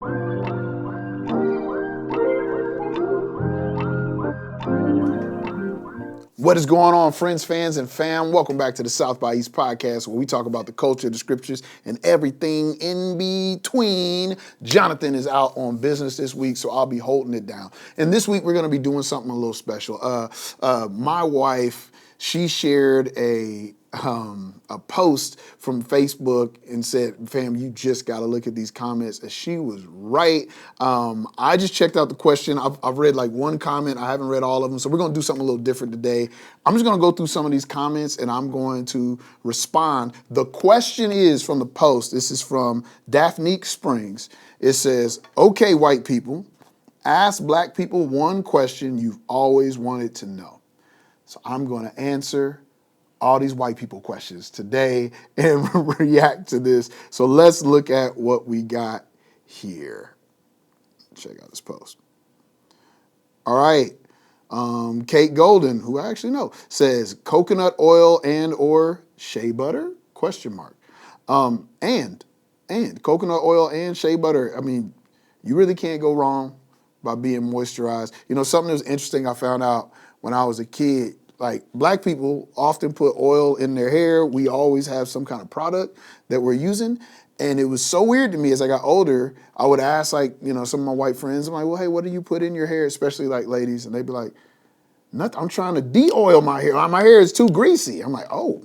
What is going on, friends, fans, and fam? Welcome back to the South by East podcast, where we talk about the culture, the scriptures, and everything in between. Jonathan is out on business this week, so I'll be holding it down. And this week, we're going to be doing something a little special. My wife, she shared a post from Facebook and said, fam, you just got to look at these comments. And she was right. I just checked out the question. I've read like one comment. I haven't read all of them. So we're going to do something a little different today. I'm just going to go through some of these comments and I'm going to respond. The question is from the post. This is from Daphne Springs. It says, okay, white people, ask black people one question you've always wanted to know. So I'm going to answer all these white people questions today and react to this. So let's look at what we got here. Check out this post. All right. Kate Golden, who I actually know, says coconut oil and or shea butter? Question mark. And coconut oil and shea butter. I mean, you really can't go wrong by being moisturized. You know, something that was interesting I found out when I was a kid. Like, black people often put oil in their hair. We always have some kind of product that we're using. And it was so weird to me as I got older. I would ask, like, you know, some of my white friends, I'm like, well, hey, what do you put in your hair? Especially like ladies. And they'd be like, nothing. I'm trying to de-oil my hair. My hair is too greasy. I'm like, oh,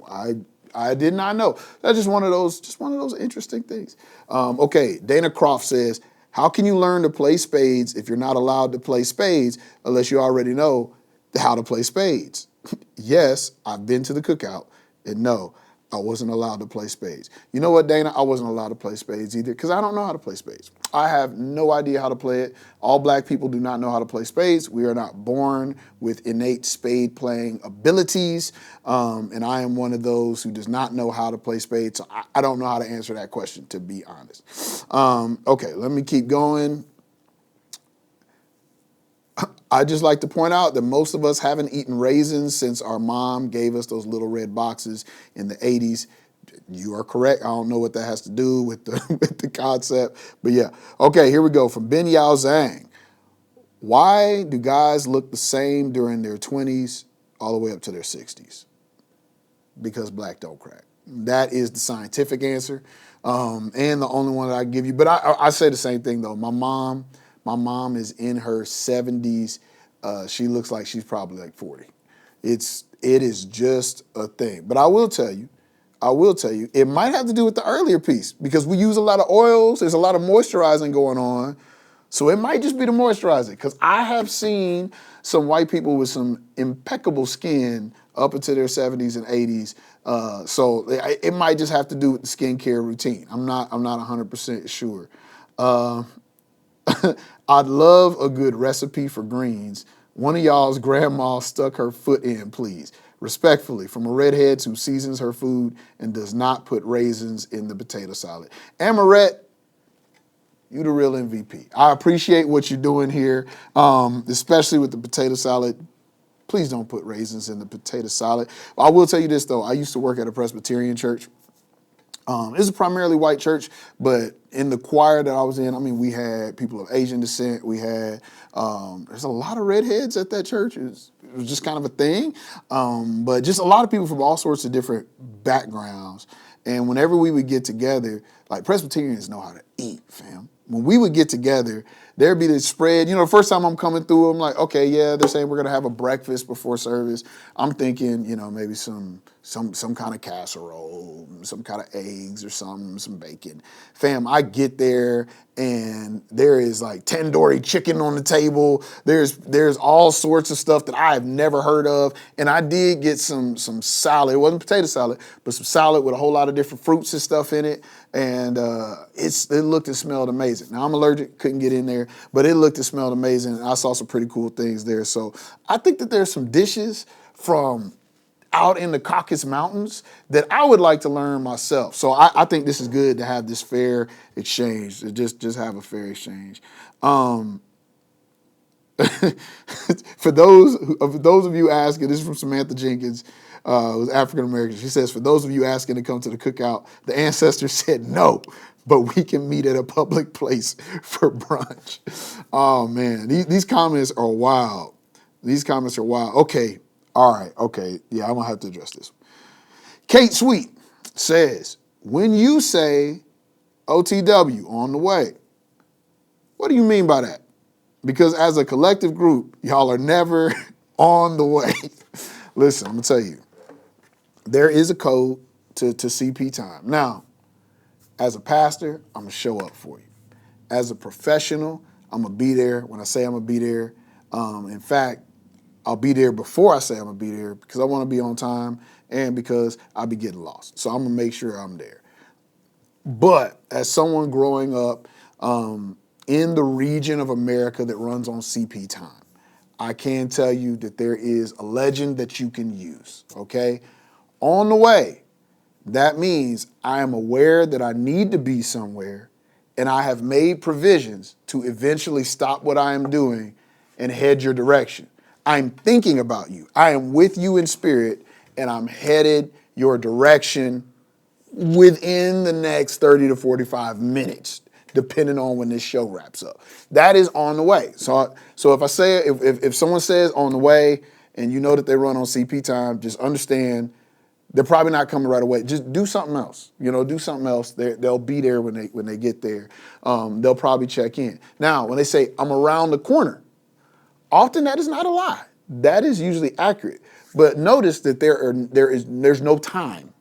I did not know. That's just one of those interesting things. Okay, Dana Croft says, how can you learn to play spades if you're not allowed to play spades unless you already know how to play spades? Yes, I've been to the cookout, and no, I wasn't allowed to play spades. You know what, Dana? I wasn't allowed to play spades either because I don't know how to play spades. I have no idea how to play it. All black people do not know how to play spades. We are not born with innate spade playing abilities, and I am one of those who does not know how to play spades, so I don't know how to answer that question, to be honest. Okay, let me keep going. I just like to point out that most of us haven't eaten raisins since our mom gave us those little red boxes in the 80s. You are correct. I don't know what that has to do with the concept, but yeah. Okay, here we go. From Ben Yao Zhang. Why do guys look the same during their 20s all the way up to their 60s? Because black don't crack. That is the scientific answer, and the only one that I give you. But I say the same thing, though. My mom is in her 70s. She looks like she's probably like 40. It is just a thing. But I will tell you, it might have to do with the earlier piece because we use a lot of oils. There's a lot of moisturizing going on. So it might just be the moisturizing because I have seen some white people with some impeccable skin up into their 70s and 80s. So it might just have to do with the skincare routine. I'm not 100% sure. I'd love a good recipe for greens. One of y'all's grandma stuck her foot in, please. Respectfully, from a redhead who seasons her food and does not put raisins in the potato salad. Amarette, you the real MVP. I appreciate what you're doing here, especially with the potato salad. Please don't put raisins in the potato salad. I will tell you this, though. I used to work at a Presbyterian church. It's a primarily white church, but in the choir that I was in, I mean, we had people of Asian descent. We had, there's a lot of redheads at that church. It was just kind of a thing. But just a lot of people from all sorts of different backgrounds. And whenever we would get together, like Presbyterians know how to eat, fam. When we would get together, there'd be this spread. You know, the first time I'm coming through, I'm like, okay, yeah, they're saying we're gonna have a breakfast before service. I'm thinking, you know, maybe some kind of casserole, some kind of eggs or some bacon. Fam, I get there and there is like tandoori chicken on the table. There's all sorts of stuff that I have never heard of. And I did get some salad. It wasn't potato salad, but some salad with a whole lot of different fruits and stuff in it. And it looked and smelled amazing. Now I'm allergic, couldn't get in there, but it looked and smelled amazing. I saw some pretty cool things there. So I think that there's some dishes from out in the Caucasus Mountains that I would like to learn myself. So I think this is good to have this fair exchange, to just have a fair exchange. For those of you asking, this is from Samantha Jenkins, who's African American. She says, for those of you asking to come to the cookout, the ancestors said no. but we can meet at a public place for brunch. Oh man, these comments are wild. These comments are wild. Okay, all right, okay, yeah, I'm gonna have to address this. Kate Sweet says, when you say OTW, on the way, what do you mean by that? Because as a collective group, y'all are never on the way. Listen, I'm gonna tell you, there is a code to CP time. Now, as a pastor, I'm gonna show up for you. As a professional, I'm gonna be there when I say I'm gonna be there. In fact, I'll be there before I say I'm gonna be there because I wanna be on time and because I'll be getting lost. So I'm gonna make sure I'm there. But as someone growing up in the region of America that runs on CP time, I can tell you that there is a legend that you can use, okay? On the way, that means I am aware that I need to be somewhere and I have made provisions to eventually stop what I am doing and head your direction. I'm thinking about you. I am with you in spirit and I'm headed your direction within the next 30 to 45 minutes, depending on when this show wraps up. That is on the way. So if I say, if someone says on the way and you know that they run on CP time, just understand they're probably not coming right away. Just do something else. Do something else. They'll be there when they get there. They'll probably check in. Now, when they say I'm around the corner, often that is not a lie. That is usually accurate. But notice that there's no time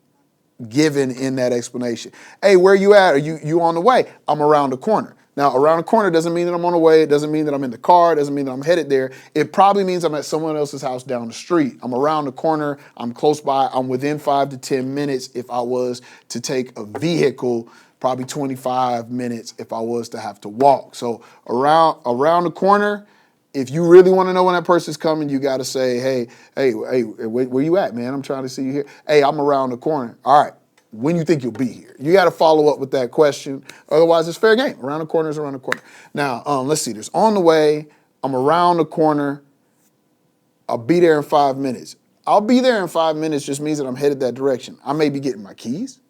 given in that explanation. Hey, where you at? Are you on the way? I'm around the corner. Now, around the corner doesn't mean that I'm on the way. It doesn't mean that I'm in the car. It doesn't mean that I'm headed there. It probably means I'm at someone else's house down the street. I'm around the corner. I'm close by. I'm within 5 to 10 minutes if I was to take a vehicle, probably 25 minutes if I was to have to walk. So around the corner, if you really want to know when that person's coming, you got to say, hey, where you at, man? I'm trying to see you here. Hey, I'm around the corner. All right. When you think you'll be here? You got to follow up with that question. Otherwise, it's fair game. Around the corner is around the corner. Now, let's see. There's on the way. I'm around the corner. I'll be there in 5 minutes. I'll be there in 5 minutes just means that I'm headed that direction. I may be getting my keys.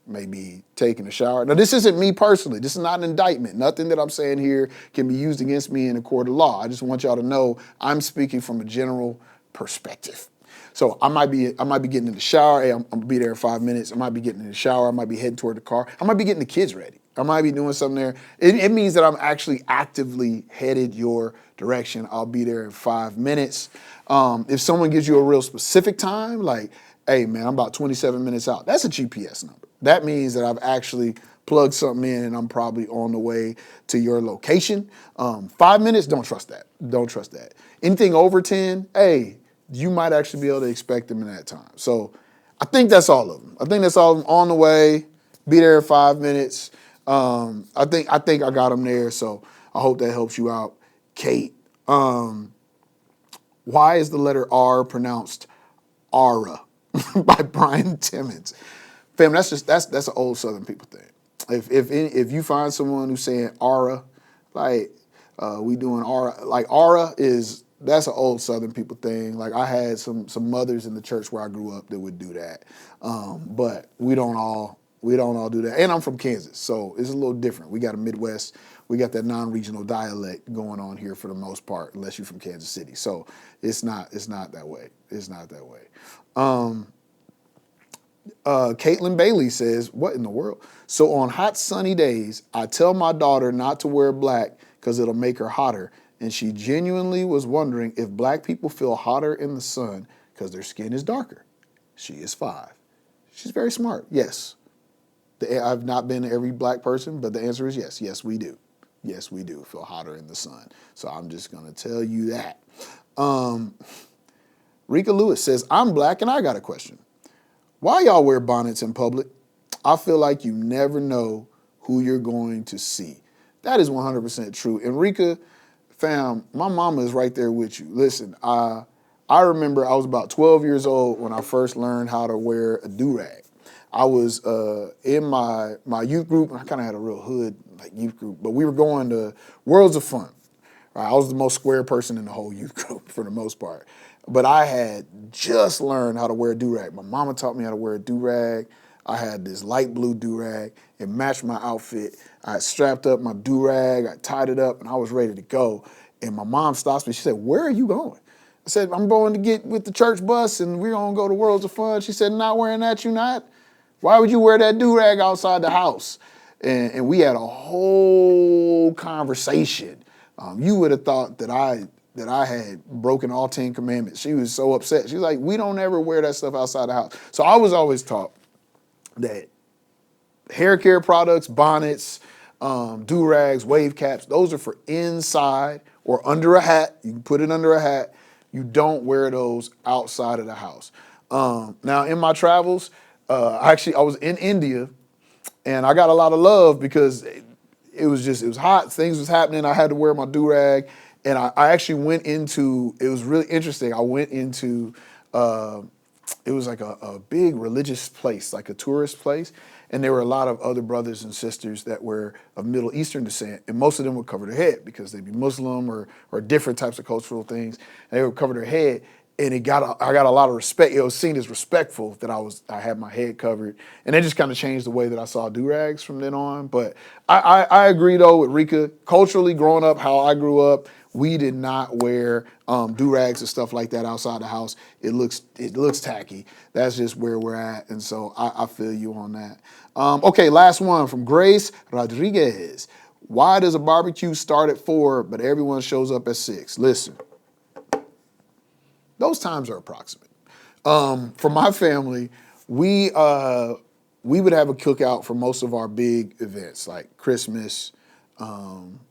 Maybe taking a shower. Now, this isn't me personally. This is not an indictment. Nothing that I'm saying here can be used against me in a court of law. I just want y'all to know I'm speaking from a general perspective. So I might be getting in the shower. Hey, I'm gonna be there in 5 minutes. I might be getting in the shower. I might be heading toward the car. I might be getting the kids ready. I might be doing something there. It means that I'm actually actively headed your direction. I'll be there in 5 minutes. If someone gives you a real specific time, like, hey man, I'm about 27 minutes out, that's a GPS number. That means that I've actually plugged something in and I'm probably on the way to your location. 5 minutes, don't trust that. Don't trust that. Anything over 10, hey, you might actually be able to expect them in that time. So I think that's all of them. I think that's all of them. On the way, be there in 5 minutes. I think I got them there, so I hope that helps you out. Kate, why is the letter R pronounced Ara? By Brian Timmons. Fam, that's an old Southern people thing. If you find someone who's saying aura, like we doing aura, like aura that's an old Southern people thing. Like I had some mothers in the church where I grew up that would do that, but we don't all do that. And I'm from Kansas, so it's a little different. We got a Midwest, we got that non-regional dialect going on here for the most part, unless you're from Kansas City. So it's not that way. It's not that way. Caitlin Bailey says, what in the world? So on hot sunny days, I tell my daughter not to wear black because it'll make her hotter. And she genuinely was wondering if black people feel hotter in the sun because their skin is darker. She is 5. She's very smart. Yes. I've not been every black person, but the answer is yes. Yes, we do. Yes, we do feel hotter in the sun. So I'm just going to tell you that. Rika Lewis says, I'm black and I got a question. Why y'all wear bonnets in public? I feel like you never know who you're going to see. That is 100% true. And Rika, fam, my mama is right there with you. Listen, I remember I was about 12 years old when I first learned how to wear a do-rag. I was in my youth group, and I kind of had a real hood like youth group, but we were going to Worlds of Fun. Right? I was the most square person in the whole youth group for the most part. But I had just learned how to wear a do-rag. My mama taught me how to wear a do-rag. I had this light blue do-rag. It matched my outfit. I strapped up my do-rag, I tied it up, and I was ready to go. And my mom stops me. She said, "Where are you going?" I said, "I'm going to get with the church bus, and we're going to go to Worlds of Fun." She said, "Not wearing that, you not? Why would you wear that do-rag outside the house?" And we had a whole conversation. You would have thought that I had broken all 10 commandments. She was so upset. She was like, "We don't ever wear that stuff outside the house." So I was always taught that hair care products, bonnets, do-rags, wave caps, those are for inside or under a hat. You can put it under a hat. You don't wear those outside of the house. Now, in my travels, I was in India, and I got a lot of love because it was hot. Things was happening. I had to wear my do-rag. And I actually went into, it was really interesting. I went into, it was like a big religious place, like a tourist place. And there were a lot of other brothers and sisters that were of Middle Eastern descent. And most of them would cover their head because they'd be Muslim or different types of cultural things. And they would cover their head. And I got a lot of respect. It was seen as respectful that I had my head covered. And it just kind of changed the way that I saw do-rags from then on. But I agree, though, with Rika. Culturally, growing up, how I grew up, we did not wear do-rags and stuff like that outside the house. It looks tacky. That's just where we're at. And so I feel you on that. Okay, last one from Grace Rodriguez. Why does a barbecue start at 4, but everyone shows up at 6? Listen, those times are approximate. For my family, we would have a cookout for most of our big events, like Christmas,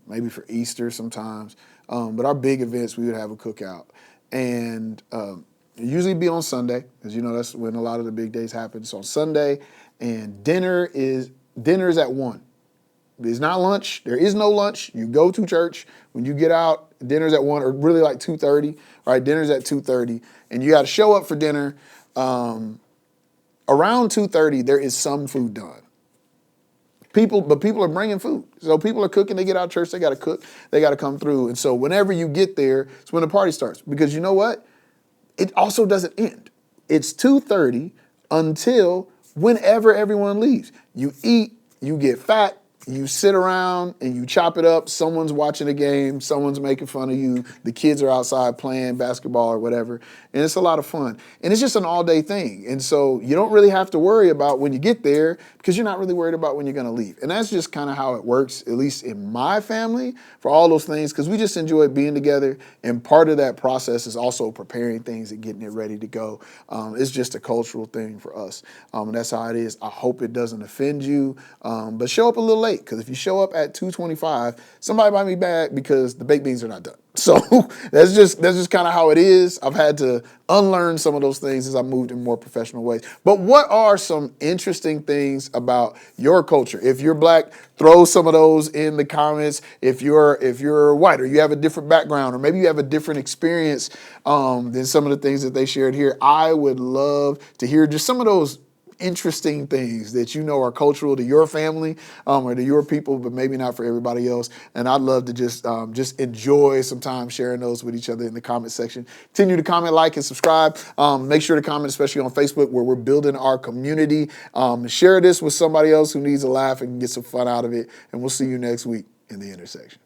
maybe for Easter sometimes. But our big events, we would have a cookout. And it usually be on Sunday, because that's when a lot of the big days happen. So on Sunday, and dinner is at 1. It's not lunch. There is no lunch. You go to church. When you get out, dinner's at 1, or really like 2:30. Right, dinner's at 2:30, and you got to show up for dinner. Around 2:30, there is some food done. But people are bringing food. So people are cooking. They get out of church. They got to cook. They got to come through. And so whenever you get there, it's when the party starts. Because you know what? It also doesn't end. It's 2:30 until whenever everyone leaves. You eat. You get fat. You sit around and you chop it up. Someone's watching a game. Someone's making fun of you. The kids are outside playing basketball or whatever. And it's a lot of fun. And it's just an all-day thing. And so you don't really have to worry about when you get there because you're not really worried about when you're going to leave. And that's just kind of how it works, at least in my family, for all those things, because we just enjoy being together. And part of that process is also preparing things and getting it ready to go. It's just a cultural thing for us. And that's how it is. I hope it doesn't offend you. But show up a little late. Because if you show up at 2:25, somebody might be mad because the baked beans are not done. So that's just kind of how it is. I've had to unlearn some of those things as I moved in more professional ways. But what are some interesting things about your culture? If you're black, throw some of those in the comments. If you're white or you have a different background or maybe you have a different experience than some of the things that they shared here, I would love to hear just some of those interesting things that are cultural to your family or to your people, but maybe not for everybody else. And I'd love to just enjoy some time sharing those with each other in the comment section. Continue to comment, like, and subscribe. Make sure to comment, especially on Facebook, where we're building our community. Share this with somebody else who needs a laugh and get some fun out of it. And we'll see you next week in the intersection.